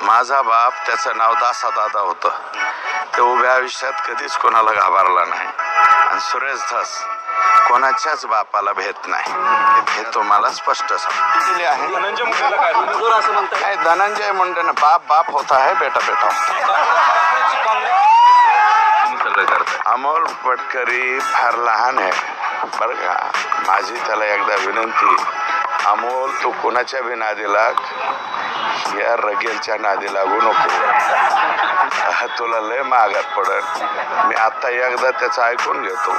माझा बाप, त्याचं नाव दादा होतं. ते उभ्या आयुष्यात कधीच कोणाला घाबरला नाही. आणि सुरेश धस कोणाच्याच बापाला भेट नाही, हे तुम्हाला स्पष्ट सांगितले आहे. धनंजय मुंडेनं बाप होता है, बेटा अमोल पटकरी फार लहान आहे बरं का. माझी त्याला एकदा विनंती, अमोल तू कोणाच्या बी नादी लाग, या रगेलच्या नादी लागू नको, तुला लय मागात पडत. मी आता एकदा त्याचं ऐकून घेतो,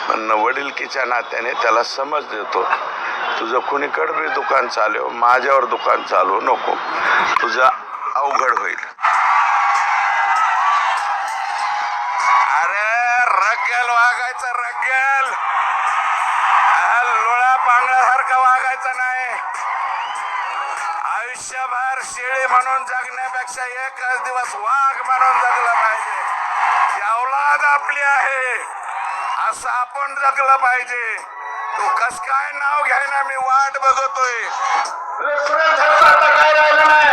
पण वडिलकीच्या नात्याने त्याला समज देतो. तुझं कुणीकडे बी दुकान चालव, माझ्यावर दुकान चालवू नको, तुझं अवघड होईल. रगेल वागायचं, रगेल लोळा पांगळ्यासारखं वागायचं नाही. आयुष्यभर शेळी म्हणून जगण्यापेक्षा एकच दिवस वाघ म्हणून जगलं पाहिजे. औलाद आपली आहे असं आपण जगलं पाहिजे. तू कस काय नाव घ्यायना, मी वाट बघतोय. सुरेश आता काय राहिलं नाही.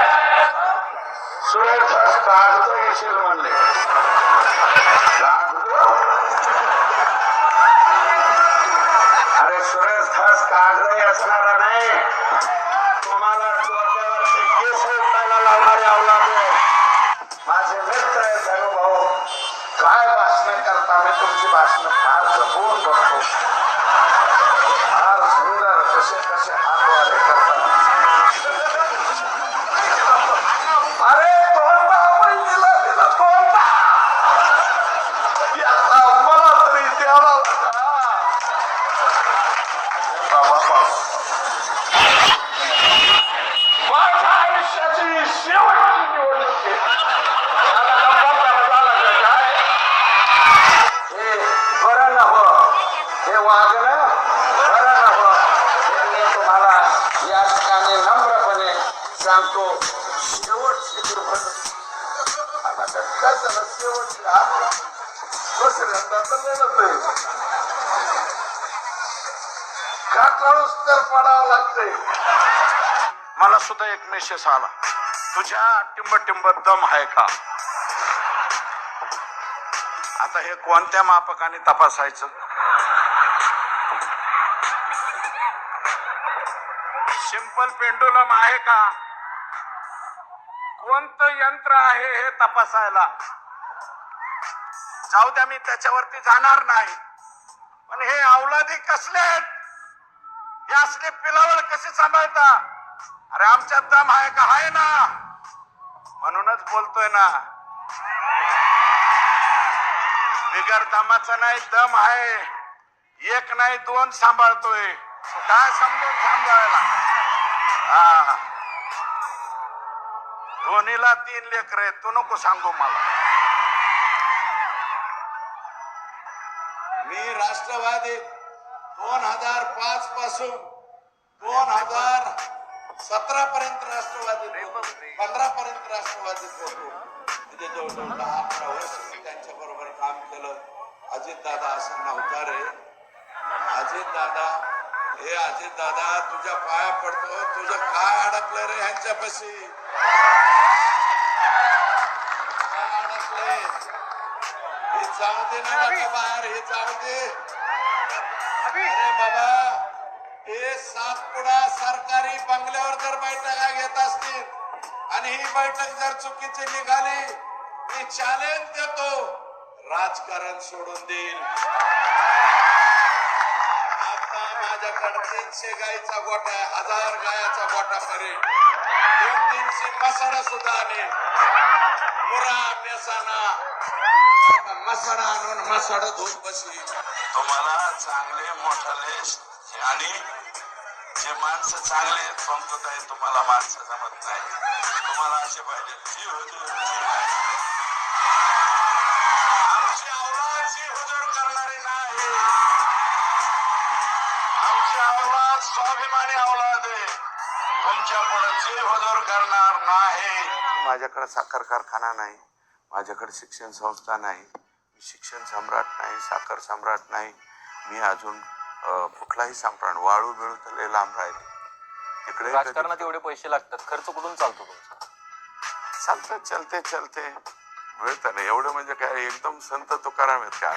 सुरेश कागद घेशील म्हणले, अरे सुरेश धस कागद असणारा नाही, तुम्हाला डोक्यावरचे केस उठायला लावणारे अवलाद. माझे मित्र आहेत अनुभव, काय भाषण करता, मी तुमची भाषण फार जपून बघतो. फार सुंदर कसे कसे हात वारे करतात. अरे कोणता पहिला दिला, कोणता मला तरी द्यावा. माझ्या आयुष्याची शेवटची निवडणूक हे बरं नव्हं, हे वागणं बरं नव्हं. मी तुम्हाला या ठिकाणी नम्रपणे सांगतो, शेवटची शेवटची दुसऱ्यांदा तर काटाळूच तर पडावं लागते. मला सुद्धा एक मेसेज आला, तुझ्या टिंब दम आहे का. आता हे कोणत्या मापकाने तपासायचं. सिंपल पेंडुलम आहे का, कोणतं यंत्र आहे हे तपासायला. जाऊ द्या, मी त्याच्यावरती जाणार नाही. पण हे अवलादी कसले आहेत, हे असले पिलावळ कसे सांभाळता. अरे आमच्यात दम आहे का, आहे ना, म्हणूनच बोलतोय ना. बिगर दमाचा नाही, दम आहे. एक नाही दोन सांभाळतोय. काय समजून सांभाळायला. हा, दोन्हीला 3 लेकर आहेत, तू नको सांगू मला. मी राष्ट्रवादी 2005 पासून 2017 पर्यंत राष्ट्रवादी, 15 पर्यंत राष्ट्रवादीत होतो. म्हणजे जवळजवळ 10-11 वर्ष मी त्यांच्या बरोबर काम केलं. अजित दादा असं नव्हता रे. अजित दादा, हे अजित दादा तुझ्या पाया पडतो, तुझं काय अडकलं रे ह्यांच्यापाशी, काय अडकलंय. हे जाऊ दे ना बाहेर, हे जाऊ दे. अरे बाबा, हे सातपुडा सरकारी बंगल्यावर जर बैठका घेत असतील आणि ही बैठक जर चुकीची निघाली, मी चॅलेंज देतो, राजकारण सोडून देईल. आता माझ्याकडे 300 गायीचा गोठा आहे, 1000 गायाचा गोठा करेल. 200-300 मसाडा सुद्धा आले. मुरा मेसाना मसाडा आणून मसाडा धुत बसली. तुम्हाला चांगले मोठाले आणि जे माणसं चांगले आहेत पंकत आहेत, तुम्हाला माणसं जमत नाही. तुम्हाला असे पाहिजे आमची औलाद जी हुजूर करणारी नाही. आमची औलाद स्वाभिमानी औलाद आहे. तुमच्या पुढे जी हुजूर करणार नाही. माझ्याकडे साखर कारखाना नाही, माझ्याकडे शिक्षण संस्था नाही, मी शिक्षण सम्राट नाही, साखर सम्राट नाही. मी अजून कुठलाही सम्राट, वाळू बिळू तर लांब राहिले. राजकारणात एवढे पैसे लागतात, खर्च कुठून चालतो तुमचा. चालतं चलते चलते मिळतं ना. एवढं म्हणजे काय एकदम संत तुकाराम आहेत का?